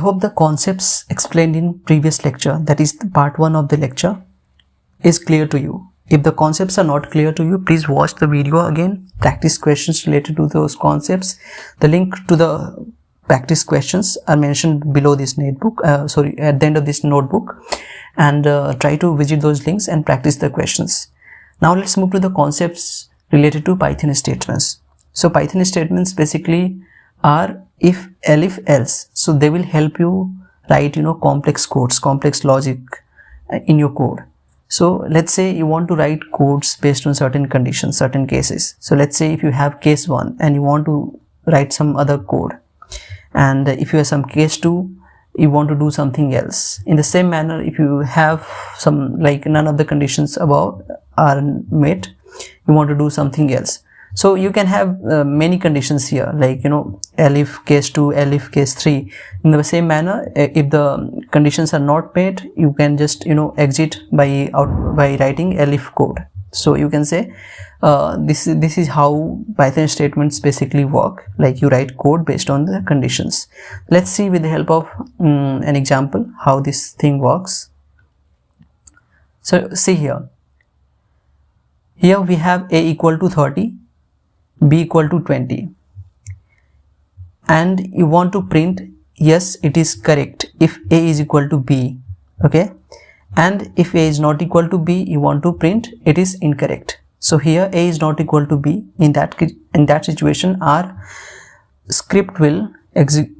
hope the concepts explained in previous lecture, that is part 1 of the lecture, is clear to you. If the concepts are not clear to you, please watch the video again, practice questions related to those concepts. The link to the practice questions are mentioned below this notebook, at the end of this notebook, and try to visit those links and practice the questions. Now let's move to the concepts related to Python statements. So Python statements basically are if, elif, else. So they will help you write, complex codes, complex logic in your code. So let's say you want to write codes based on certain conditions, certain cases. So let's say if you have case 1 and you want to write some other code, and if you have some case 2, you want to do something else. In the same manner, if you have some, like, none of the conditions above are met, you want to do something else. So you can have many conditions here, like, elif case 2, elif case 3. In the same manner, if the conditions are not met, you can just, exit by writing elif code. So you can say this is how Python statements basically work, like you write code based on the conditions. Let's see with the help of an example how this thing works. So see here we have a equal to 30, b equal to 20, and you want to print yes, it is correct if a is equal to b, okay, and if a is not equal to b, you want to print it is incorrect. So here a is not equal to b. In that situation, our script will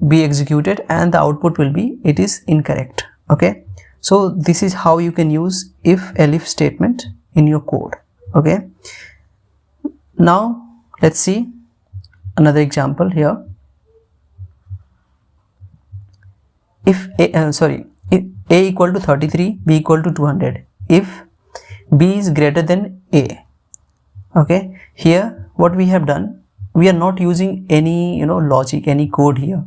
be executed and the output will be it is incorrect, okay. So this is how you can use if elif statement in your code, okay. Now let's see another example here. If a equal to 33, b equal to 200, if b is greater than a, okay. Here what we have done, we are not using any logic, any code here.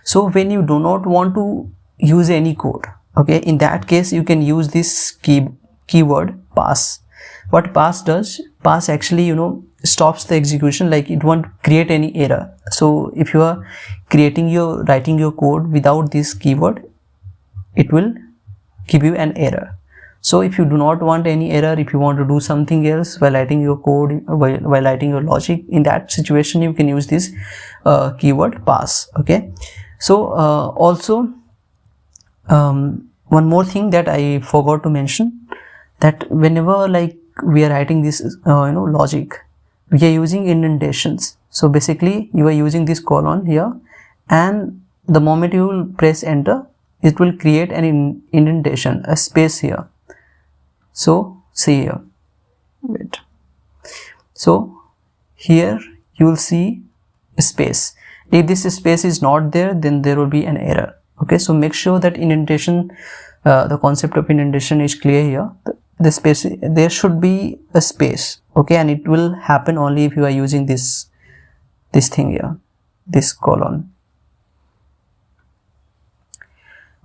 So when you do not want to use any code, okay, in that case you can use this keyword pass. What pass does, pass actually stops the execution, like it won't create any error. So if you are writing your code without this keyword, it will give you an error. So if you do not want any error, if you want to do something else while writing your code, while writing your logic, in that situation you can use this keyword pass, okay. So also one more thing that I forgot to mention, that whenever we are writing this logic, we are using indentations. So basically you are using this colon here, and the moment you will press enter, it will create an indentation, a space here. So see here, wait. So here you will see a space. If this space is not there, then there will be an error, okay. So make sure that indentation, the concept of indentation is clear here. The space, there should be a space, okay, and it will happen only if you are using this thing here, this colon,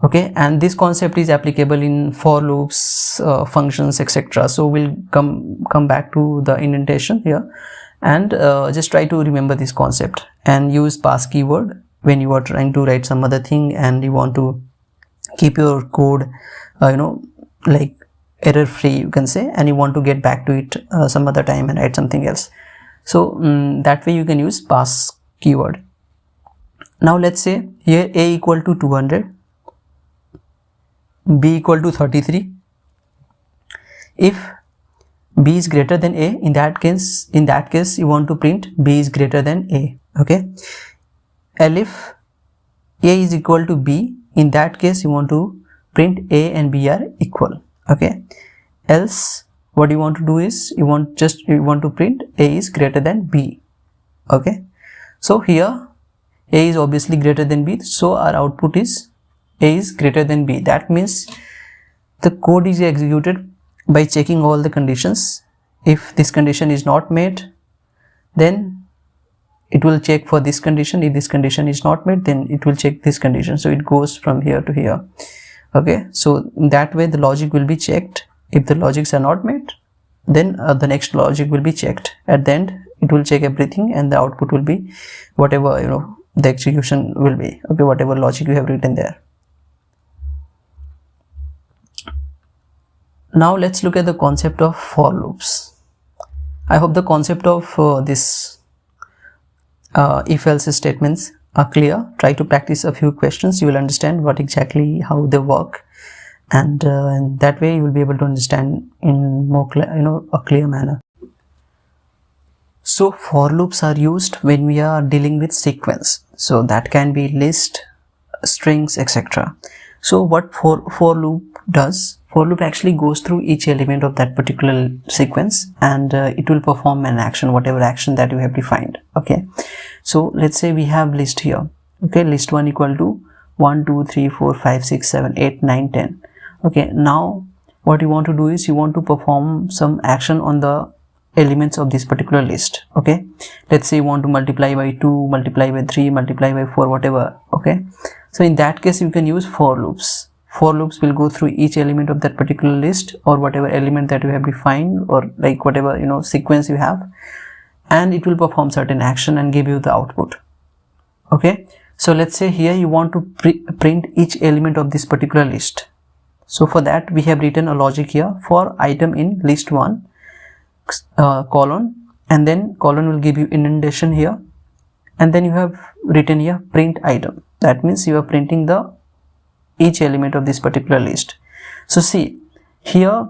okay. And this concept is applicable in for loops, functions, etc. So we'll come back to the indentation here, and just try to remember this concept and use pass keyword when you are trying to write some other thing and you want to keep your code like error free, you can say, and you want to get back to it some other time and write something else. So that way you can use pass keyword. Now let's say here a equal to 200, b equal to 33. If b is greater than a, in that case you want to print b is greater than a, okay. Elif a is equal to b, in that case you want to print a and b are equal, okay. Else what you want to do is you want to print a is greater than b, okay. So here a is obviously greater than b, so our output is a is greater than b. That means the code is executed by checking all the conditions. If this condition is not met, then it will check for this condition. If this condition is not met, then it will check this condition. So it goes from here to here, okay. So that way the logic will be checked. If the logics are not met, then the next logic will be checked. At the end it will check everything and the output will be whatever the execution will be, okay, whatever logic you have written there, Now let's look at the concept of for loops. I hope the concept of this if-else statements are clear. Try to practice a few questions. You will understand what exactly how they work, and in that way you will be able to understand in more a clear manner. So for loops are used when we are dealing with sequence. So that can be list, strings, etc. So what for loop does? For loop actually goes through each element of that particular sequence, and it will perform an action, whatever action that you have defined. Okay, so let's say we have list here. Okay, list 1 equal to 1 2 3 4 5 6 7 8 9 10. Okay, now what you want to do is you want to perform some action on the elements of this particular list. Okay, let's say you want to multiply by 2, multiply by 3, multiply by 4, whatever. Okay, so in that case you can use for loops. For loops will go through each element of that particular list, or whatever element that you have defined, or like whatever sequence you have, and it will perform certain action and give you the output. Okay, so let's say here you want to print each element of this particular list. So for that we have written a logic here. For item in list 1 colon, and then colon will give you indentation here, and then you have written here print item. That means you are printing the each element of this particular list. So see, here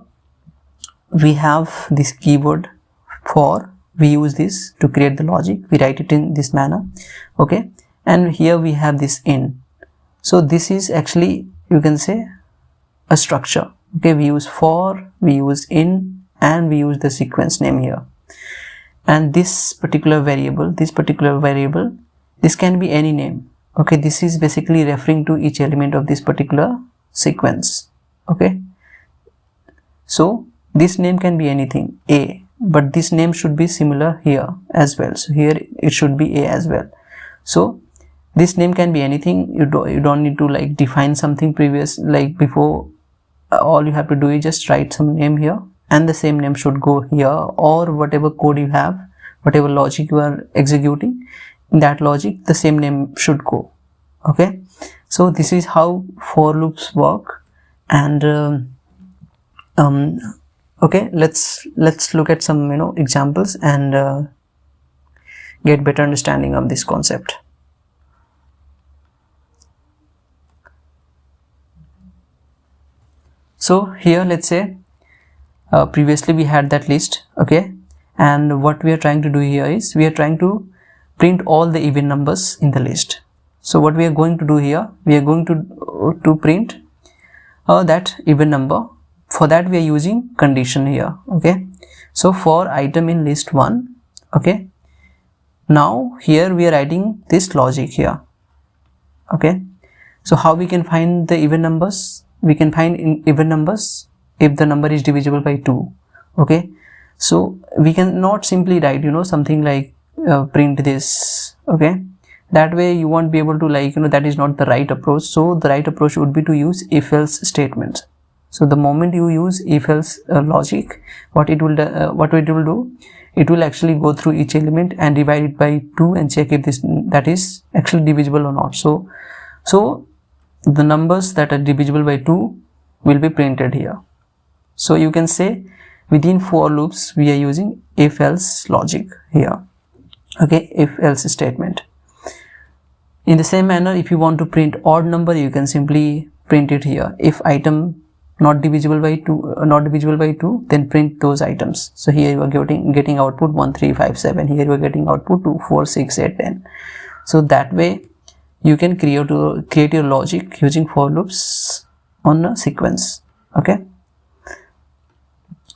we have this keyword for. We use this to create the logic. We write it in this manner. Okay, and here we have this in. So this is actually, you can say, a structure. Okay, we use for, we use in, and we use the sequence name here. And this particular variable, this can be any name. Okay, this is basically referring to each element of this particular sequence. Okay, so this name can be anything, A, but this name should be similar here as well. So here it should be A as well. So this name can be anything. You don't need to like define something previous, like before. All you have to do is just write some name here, and the same name should go here, or whatever code you have, whatever logic you are executing, in that logic the same name should go. Okay, so this is how for loops work. And okay, let's look at some examples and get better understanding of this concept. So here let's say previously we had that list. Okay, and what we are trying to do here is we are trying to print all the even numbers in the list. So what we are going to do here, we are going to print that even number. For that we are using condition here. Okay, so for item in list 1. Okay, now here we are writing this logic here. Okay, so how we can find the even numbers? We can find even numbers if the number is divisible by 2. Okay, so we cannot simply write something like print this. Okay, that way you won't be able to that is not the right approach. So the right approach would be to use if-else statements. So the moment you use if-else logic, what it will do, it will actually go through each element and divide it by 2 and check if that is actually divisible or not. So the numbers that are divisible by 2 will be printed here. So you can say within for loops we are using if-else logic here. Okay, if-else statement. In the same manner, if you want to print odd number, you can simply print it here. If item not divisible by 2, then print those items. So here you are getting output 1 3 5 7. Here you are getting output 2 4 6 8 10. So that way you can create your logic using for loops on a sequence. Okay,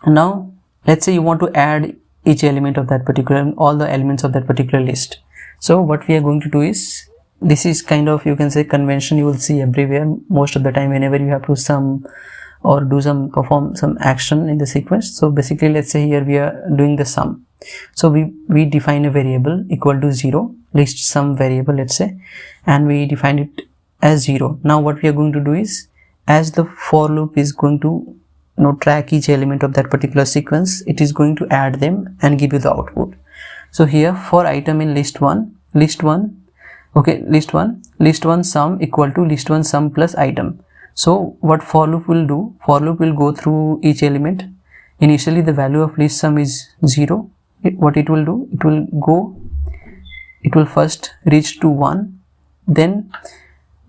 now let's say you want to add each element of that particular, all the elements of that particular list. So what we are going to do is, this is kind of, you can say, convention you will see everywhere most of the time whenever you have to sum or perform some action in the sequence. So basically let's say here we are doing the sum. So we define a variable equal to 0, list sum variable, let's say, and we define it as 0. Now what we are going to do is, as the for loop is going to track each element of that particular sequence, it is going to add them and give you the output. So here for item in list 1 sum equal to list 1 sum plus item. So what for loop will do, for loop will go through each element. Initially the value of least sum is 0. What it will do, it will first reach to 1, then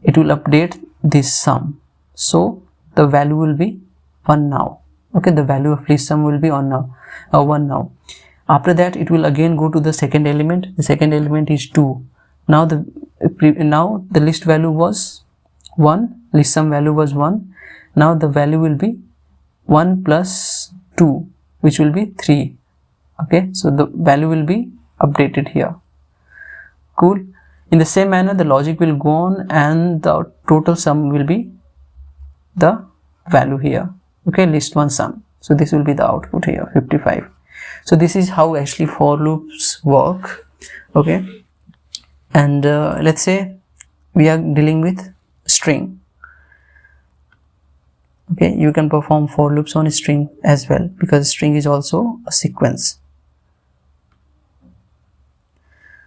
it will update this sum, so the value will be 1 now. Okay, the value of least sum will be 1 now. After that it will again go to the second element. The second element is 2. Now the list value was 1, least sum value was 1. Now the value will be 1 plus 2, which will be 3. Okay, so the value will be updated here. Cool. In the same manner the logic will go on, and the total sum will be the value here. Okay, list 1 sum. So this will be the output here, 55. So this is how actually for loops work. Okay, and let's say we are dealing with string. Okay, you can perform for loops on a string as well, because string is also a sequence.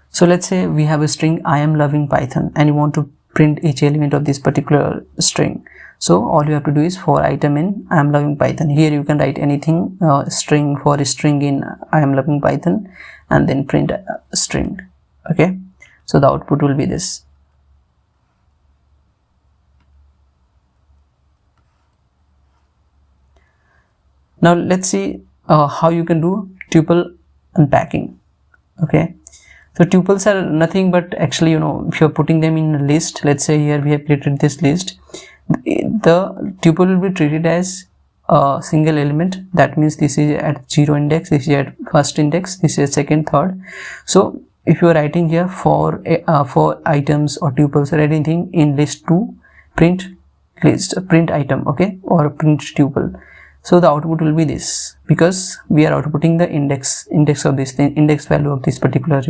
So let's say we have a string I am loving Python, and you want to print each element of this particular string. So all you have to do is for item in I am loving Python. Here you can write anything, string for a string in I am loving Python, and then print a string. Okay, so the output will be this. Now let's see how you can do tuple unpacking. Okay, so tuples are nothing but actually, if you're putting them in a list, let's say here we have created this list, the tuple will be treated as a single element. That means this is at 0 index, this is at first index, this is second, third. So if you are writing here for items or tuples or anything in list 2, print list, print item, okay, or print tuple. So the output will be this, because we are outputting the index of this thing, index value of this particular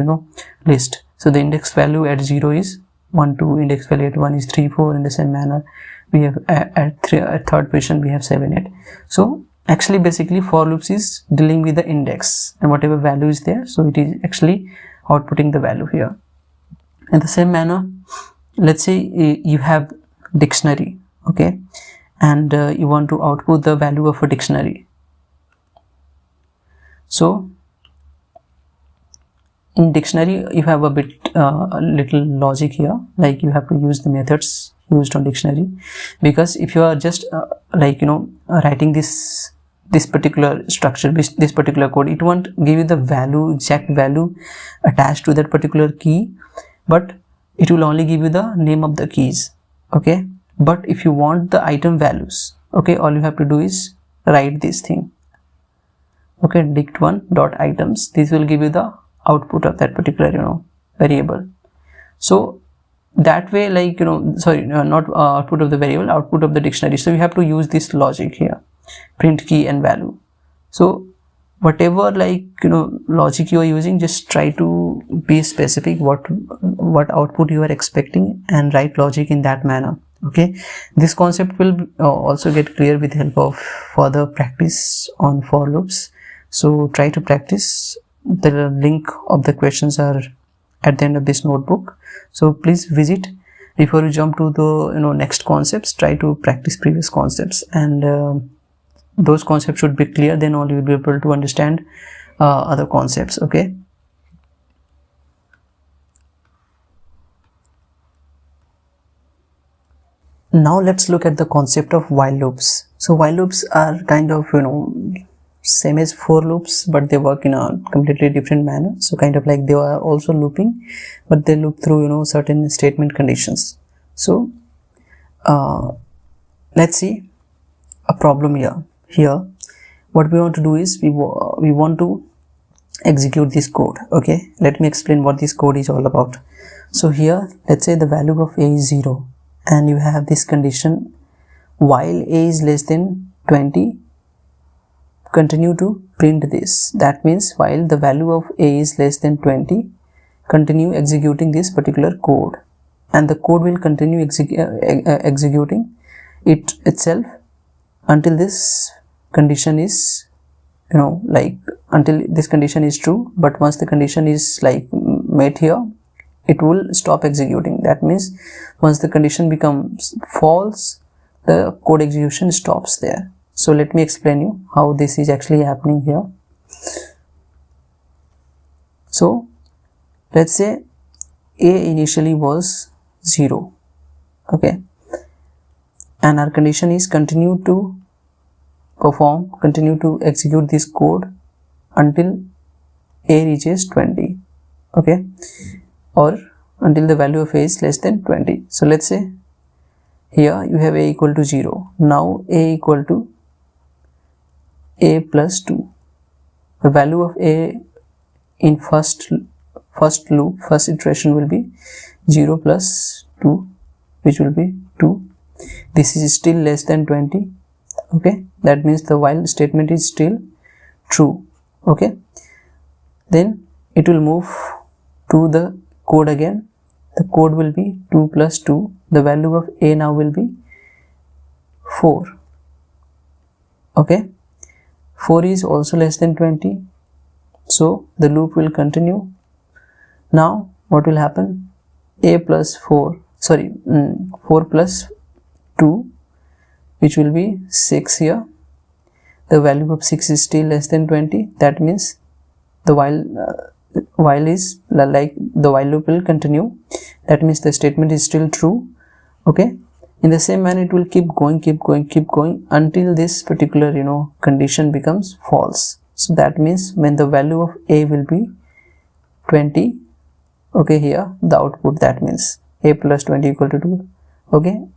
list. So the index value at 0 is 1, 2, index value at 1 is 3, 4. In the same manner we have at third position we have 7, 8. So actually basically for loops is dealing with the index, and whatever value is there, so it is actually outputting the value here. In the same manner, let's say you have dictionary, okay, and you want to output the value of a dictionary. So in dictionary you have a little logic here, like you have to use the methods used on dictionary, because if you are just writing this particular structure, this particular code, it won't give you the exact value attached to that particular key, but it will only give you the name of the keys. Okay, but if you want the item values, okay, all you have to do is write this thing, okay, dict1 dot items. This will give you the output of that particular variable. So that way, not output of the variable, output of the dictionary. So you have to use this logic here, print key and value. So whatever logic you are using, just try to be specific what output you are expecting, and write logic in that manner. Okay, this concept will also get clear with the help of further practice on for loops. So try to practice. The link of the questions are at the end of this notebook, so please visit. Before you jump to the next concepts, try to practice previous concepts, and those concepts should be clear, then only you will be able to understand other concepts. Okay, now let's look at the concept of while loops. So while loops are kind of same as for loops, but they work in a completely different manner. So kind of like they are also looping, but they loop through certain statement conditions. So let's see a problem here. What we want to do is we want to execute this code. Okay, let me explain what this code is all about. So here, let's say the value of a is 0, and you have this condition while a is less than 20, continue to print this. That means while the value of a is less than 20, continue executing this particular code, and the code will continue executing it itself until this condition is until this condition is true. But once the condition is met here, it will stop executing. That means once the condition becomes false, the code execution stops there. So let me explain you how this is actually happening here. So let's say A initially was 0, okay, and our condition is continue to execute this code until A reaches 20, okay, or until the value of A is less than 20. So let's say here you have A equal to 0. Now A equal to A plus 2. The value of A in first iteration will be 0 plus 2, which will be 2. This is still less than 20, okay, that means the while statement is still true, okay. Then it will move to the code again. The code will be 2 plus 2. The value of A now will be 4, okay. 4 is also less than 20, so the loop will continue. Now what will happen? A plus 4 plus 2, which will be 6 here. The value of 6 is still less than 20. That means the while is like the while loop will continue. That means the statement is still true, okay. In the same manner, it will keep going until this particular condition becomes false. So that means when the value of A will be 20, okay, here the output, that means A plus 20 equal to 2, okay.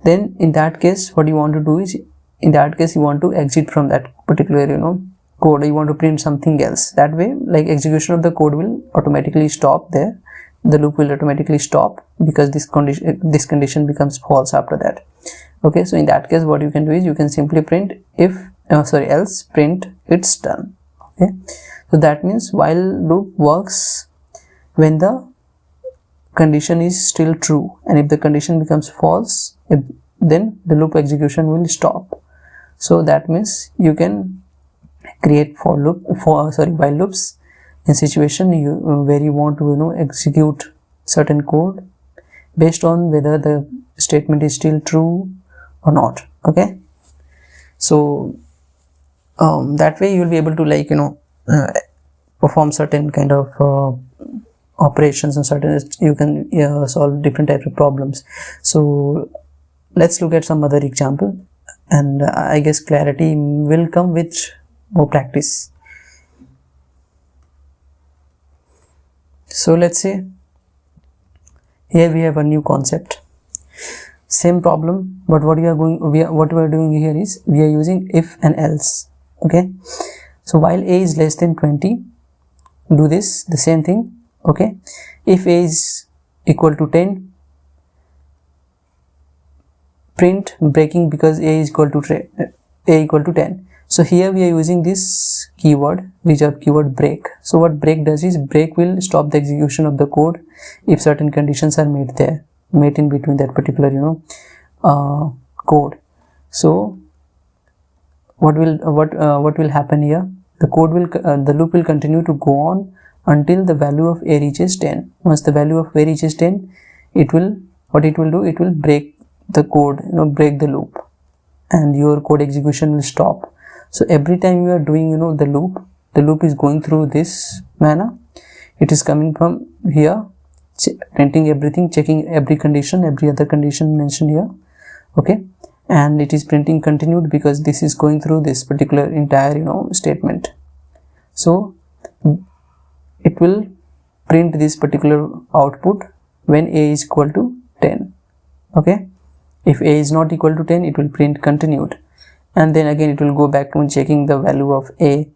Then in that case, what you want to do is, in that case you want to exit from that particular code. You want to print something else. That way, like, execution of the code will automatically stop there. The loop will automatically stop because this condition becomes false after that, okay. So in that case, what you can do is you can simply print else print it's done, okay. So that means while loop works when the condition is still true, and if the condition becomes false, then the loop execution will stop. So that means you can create while loops in situation where you want to execute certain code based on whether the statement is still true or not, okay. So that way you will be able to perform certain kind of operations, and certain you can solve different types of problems. So let's look at some other example, and I guess clarity will come with more practice. So let's say here we have a new concept, same problem, but what we are doing here is we are using if and else, okay. So while A is less than 20, do the same thing, okay. If A is equal to 10, print breaking because A is equal to 10. So here we are using this keyword, reserved keyword break. So what break does is break will stop the execution of the code if certain conditions are made in between that particular code. So what will happen here? The loop will continue to go on until the value of A reaches 10. Once the value of A reaches 10, it will break the code, break the loop, and your code execution will stop. So every time you are doing the loop is going through this manner. It is coming from here, printing everything, checking every other condition mentioned here, okay, and it is printing continued because this is going through this particular entire statement. So it will print this particular output when A is equal to 10, okay. If A is not equal to 10, it will print continued, and then again it will go back to checking the value of A.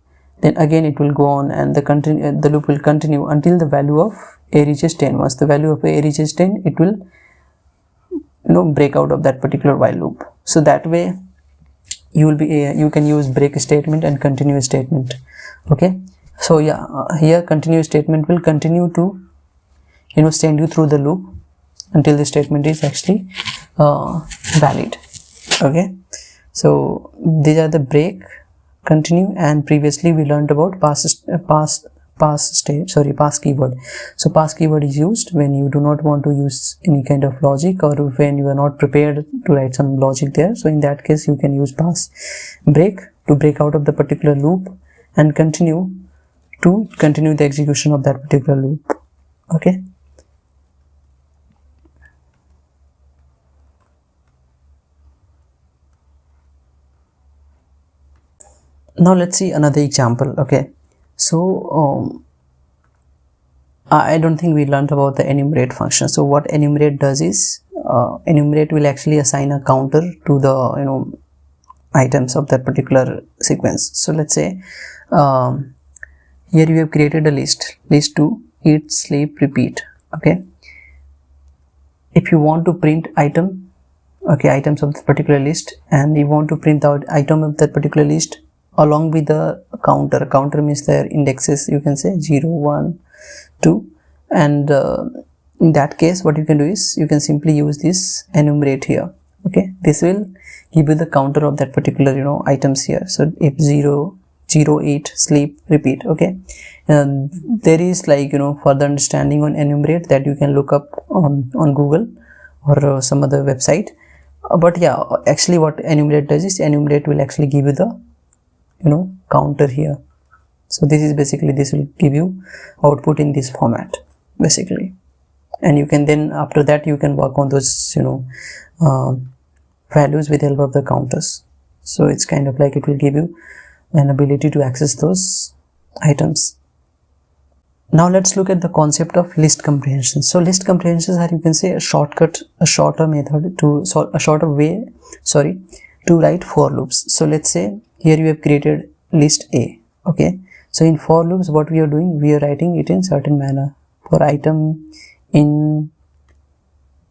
Then again it will go on, and the loop will continue until the value of A reaches 10. Once the value of A reaches 10, it will break out of that particular while loop. So that way you can use break statement and continue statement, okay. So yeah, here continue statement will continue to send you through the loop until the statement is actually valid, okay. So these are the break, continue, and previously we learned about pass keyword. So pass keyword is used when you do not want to use any kind of logic, or when you are not prepared to write some logic there. So in that case you can use pass. Break, to break out of the particular loop and continue the execution of that particular loop. Okay. Now let's see another example. Okay, so I don't think we learned about the enumerate function. So what enumerate does is enumerate will actually assign a counter to the items of that particular sequence. So let's say here you have created a list 2, eat, sleep, repeat. Okay, if you want to print items of the particular list, and you want to print out item of that particular list along with the counter means their indexes, you can say 0, 1, 2, and in that case what you can do is you can simply use this enumerate here. Okay, this will give you the counter of that particular items here. So if 0, 8, sleep, repeat. Okay, and there is further understanding on enumerate that you can look up on Google or some other website. But yeah, actually what enumerate does is enumerate will actually give you the counter here. So this is basically, this will give you output in this format basically, and you can then after that you can work on those values with the help of the counters. So it's kind of like it will give you an ability to access those items. Now let's look at the concept of list comprehension. So list comprehensions are, you can say, a shorter method to to write for loops. So let's say here you have created list A. Okay, so in for loops what we are doing, we are writing it in certain manner. For item in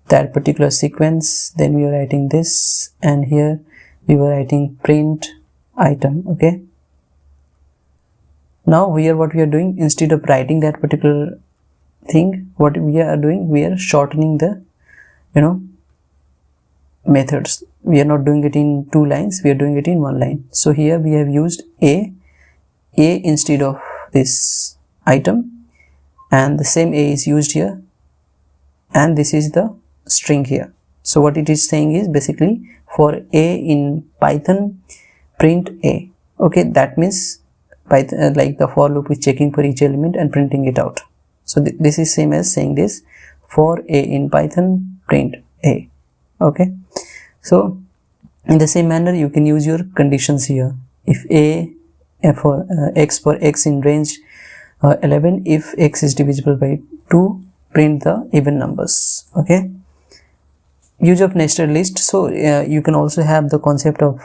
that particular sequence, then we are writing this, and here we were writing print item. Okay, now here what we are doing, instead of writing that particular thing, what we are doing, we are shortening the methods. We are not doing it in 2 lines, we are doing it in 1 line. So here we have used a instead of this item, and the same A is used here, and this is the string here. So what it is saying is basically, for A in Python, print A. Okay, that means Python, like the for loop is checking for each element and printing it out. So this is same as saying this, for A in Python, print A. Okay, so in the same manner you can use your conditions here. If for x in range 11, if x is divisible by 2, print the even numbers. Okay, use of nested list. So you can also have the concept of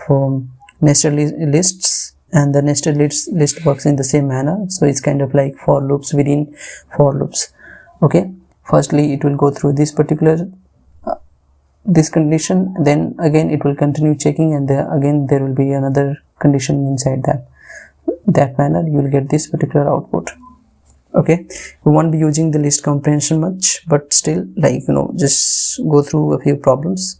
nested lists, and the nested list works in the same manner. So it's kind of like for loops within for loops. Okay, firstly it will go through this particular this condition, then again it will continue checking, and again there will be another condition inside that manner you will get this particular output. Okay, we won't be using the list comprehension much, but still, just go through a few problems.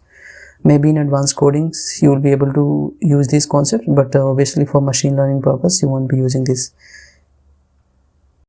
Maybe in advanced codings you will be able to use this concept, but obviously for machine learning purpose you won't be using this